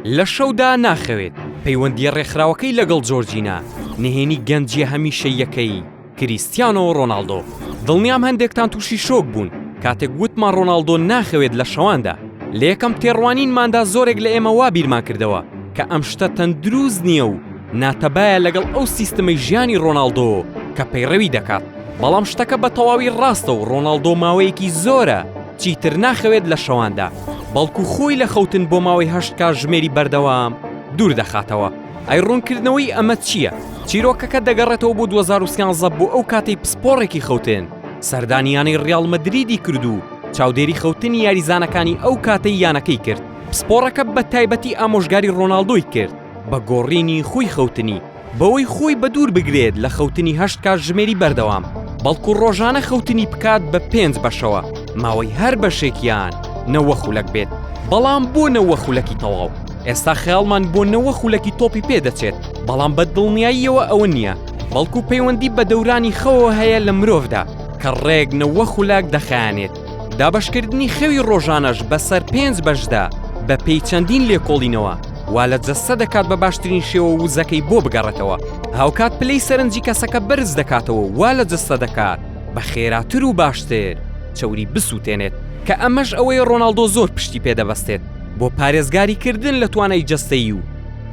لە شەودا ناخەوێت پەیوەندی ڕێکخراوەکەی لەگەڵ جۆرجینا نهێنی گەنجی هەمیشە یەکەی کریستیانۆ ڕۆناڵدۆ. دڵنیام هەندێکتان تووشی شۆک بوون کاتێک گوتمان ڕۆناڵدۆ ناخەوێت لە شەواندا. لە یەکەم تێڕوانینماندا زۆرێک لە ئێمە وا بیرمان کردەوە کە ئەم شتە تەندروست نییە و ناتەبایە لەگەڵ ئەو سیستەمەی ژیانی ڕۆناڵدۆ کە پەیڕەوی دەکات. بەڵام شتەکە بە تەواوی ڕاستە و ڕۆناڵدۆ ماوەیەکی زۆرە چیتر ناخەوێت لە شەواندا، بەڵکو خۆی لە خەوتن بۆ ماوەی 8 کات ژمێری بەردەوام دوور دەخاتەوە. ئەی ڕوونکردنەوەی ئەمە چییە؟ چیرۆکەکە دەگەڕێتەوە بۆ 2013 بۆ ئەو کاتەی پسپۆڕێکی خەوتن سەردانیانەی ڕیاڵ مەدریدی کرد و چاودێری خەوتنی یاریزانەکانی ئەو کاتەی یانەکەی کرد. پسپۆڕەکە بە تایبەتی ئامۆژگاری ڕۆناڵدۆی کرد بە گۆڕینی خۆی خەوتنی بەوەی خۆی بە دوور بگرێت لە خەوتنی 8 کات ژمێری بەردەوام، بەڵکو ڕۆژانە خەوتنی بکات بە 5 بەشەوە ماوەی هەر بەشێکیان 9 خولەک بێت. بەڵام بۆ 9 خولەکی تەواو ئێستا خەیاڵمان بۆ 9 خولەکی تۆپی پێدەچێت، بەڵام بە دڵنیاییەوە ئەوە نییە، بەڵکو پەیوەندی بە دەورانی خەوە هەیە لە مرۆڤدا کە ڕێک 9 خولەک دەخایەنێت. دابەشکردنی خەوی ڕۆژانەش بەسەر 5 بەشدا بە پێی چەندین لێکۆڵینەوە وا لە جەستە دەکات بە باشترین شێوە وزەکەی بۆ بگەڕێتەوە. هاوکات پلەی سەرنجی کەسەکە بەرز دەکاتەوە وا لە جەستە دەکات بە خێراتر و باشتر چەوری بسووتێنێت، کە ئەمەش ئەوەی ڕۆناڵدۆ زۆر پشتی پێدەبەستێت بۆ پارێزگاریکردن لە توانای جەستەیی و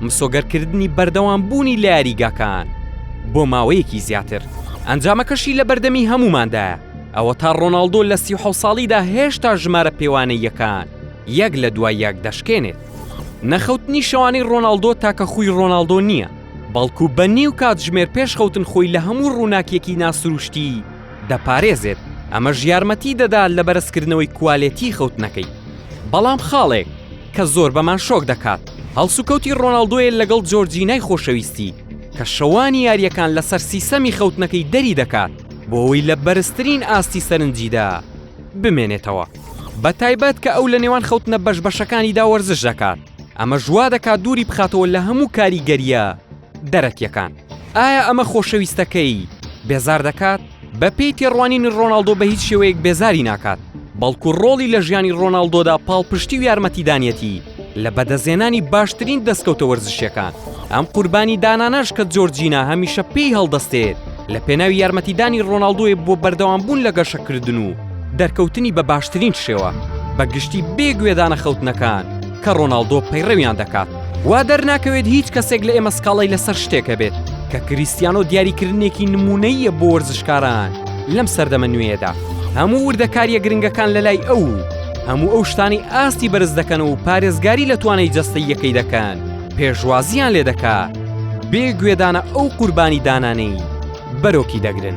مسۆگەرکردنی بەردەوام بوونی لە یاریگاکان بۆ ماوەیەکی زیاتر. ئەنجامەکەشی لە بەردەمی هەموماندایە، ئەوە تا ڕۆناڵدۆ لە 37 ساڵیدا هێشتا ژمارە پێوانەیەکان یەک لە دوای یەک دەشکێنێت. نەخەوتنی شەوانی ڕۆناڵدۆ تاکە خوی ڕۆناڵدۆ نییە، بەڵکو بە نیو کات ژمێر پێش خەوتن خۆی لە هەموو ڕووناکیەکی ناسروشتی دەپارێزێت. ئەمەش یارمەتی دەدات لە بەرزکردنەوەی کوالێتی خەوتنەکەی. بەڵام خاڵێک کە زۆر بەمان شۆک دەکات هەڵسوکەوتی ڕۆناڵدۆیە لەگەڵ جۆرجینای خۆشەویستی کە شەوانی یاریەکان لەسەر سیسەمی خەوتنەکەی دەری دەکات بۆ ئەوەی لە بەرزترین ئاستی سەرنجیدا بمێنێتەوە، بە تایبەت کە ئەو لە نێوان خەوتنە بەشبەشەکانیدا وەرزش دەکات. ئەمە ژوا دەکات دووری بخاتەوە لە هەموو کاریگەریە دەرەکیەکان. ئایا ئەمە خۆشەویستەکەی بێزار دەکات؟ بە پێی تێڕوانینی ڕۆناڵدۆ بە هیچ شێوەیەک بێزاری ناکات، بەڵکو ڕۆڵی لە ژیانی ڕۆناڵدۆدا پاڵپشتی و یارمەتیدانیەتی لە بەدەزێنانی باشترین دەستکەوتە وەرزشیەکان. ئەم قوربانی دانانەش کە جۆرجینا هەمیشە پێی هەڵدەستێت لە پێناوی یارمەتیدانی ڕۆناڵدۆیە بۆ بەردەوامبوون لە گەشەکردن و دەرکەوتنی بە باشترین شێوە بەگشتی بێگوێدانە خەوتنەکان کە ڕۆناڵدۆ پەیڕەویان دەکات. وا دەرناکەوێت هیچ کەسێک لە ئێمە سکاڵای لەسەر شتێکە بێت کە کریستیانۆ دیاریکردنێکی نمونەییە بۆ وەرزشکاران لەم سەردەمە نوێیەدا. هەموو وردەکاریە گرنگەکان لە لای ئەو هەموو ئەو شتانی ئاستی بەرز دەکەن و پارێزگاری لە توانای جەستەی یەکەی دەکەن پێشوازیان لێ دەکات بێگوێدانە ئەو قوربانی دانانەی بەرۆکی دەگرن.